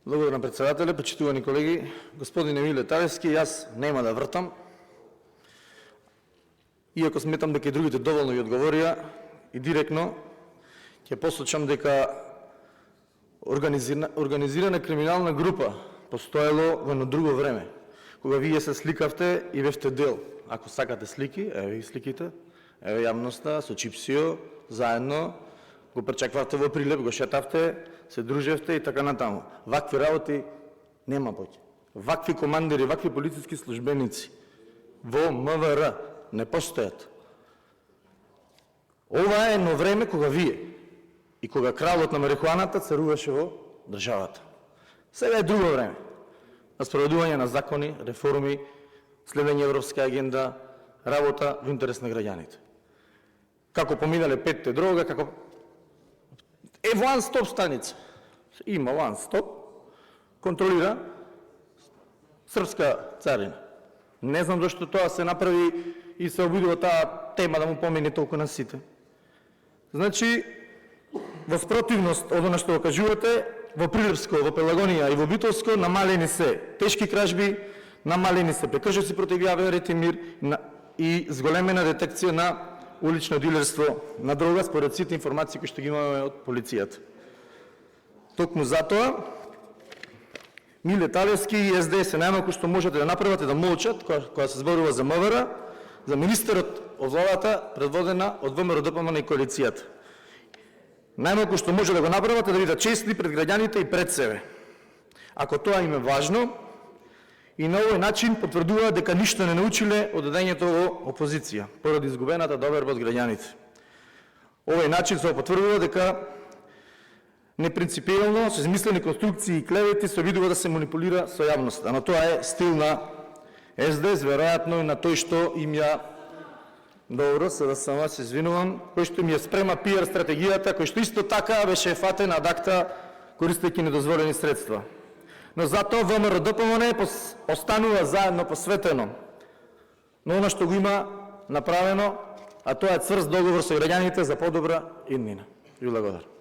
Благодарам, председателе, почитувани колеги. Господин Емиле Талевски, јас нема да вртам, иако сметам дека и другите доволно ви одговорија и директно ќе посочам дека организирана криминална група постоело во едно друго време, кога вие се сликавте и бевте дел. Ако сакате слики, еве и сликите, еве јавноста со чипсио, заедно го пречеквавте во Прилеп, го шетавте, се дружевте и така натаму. Вакви работи нема повеќе. Вакви командири, вакви полициски службеници во МВР не постојат. Ова е едно време кога вие и кога кралот на марихуаната царуваше во државата. Сега е друго време. На спроведување на закони, реформи, следење европска агенда, работа во интерес на граѓаните. Како поминале петте дрога, како е one-stop станица. Има one-stop, контролира српска царина. Не знам зашто тоа се направи и се обидува таа тема да му помине толку на сите. Значи, во спротивност од она што го кажувате, во Прилепско, во Пелагонија и во Битолско намалени се тешки кражби, намалени се прекршоци против јавен ред и мир и зголемена детекција на улично дилерство на дрога според сите информации кои што ги имаме од полицијата. Токму затоа Миле Талевски и СДС најмалку што можете да направите да молчат кога се зборува за МВР, за министерот од владата предводена од ВМРО-ДПМН и коалицијата. Најмалку што може да го направите да бидат честни пред граѓаните и пред себе. Ако тоа им е важно, и на овој начин потврдуваат дека ништо не научиле од одењето во опозиција, поради изгубената доверба од граѓаните. Овој начин се потврдува дека непринципиелно, со измислени конструкции и клевети се обидува да се манипулира со јавноста. Но тоа е стил на СДС, веројатно и на тој што им ја добро, се извинувам, кој што им ја спрема пиар стратегијата, кој што исто така беше фатен ад акта користејќи недозволени средства. Но затоа ВМРО-ДПМН останува заедно посветено на она што го има направено, а тоа е цврст договор со граѓаните за подобра иднина. Ви благодарам.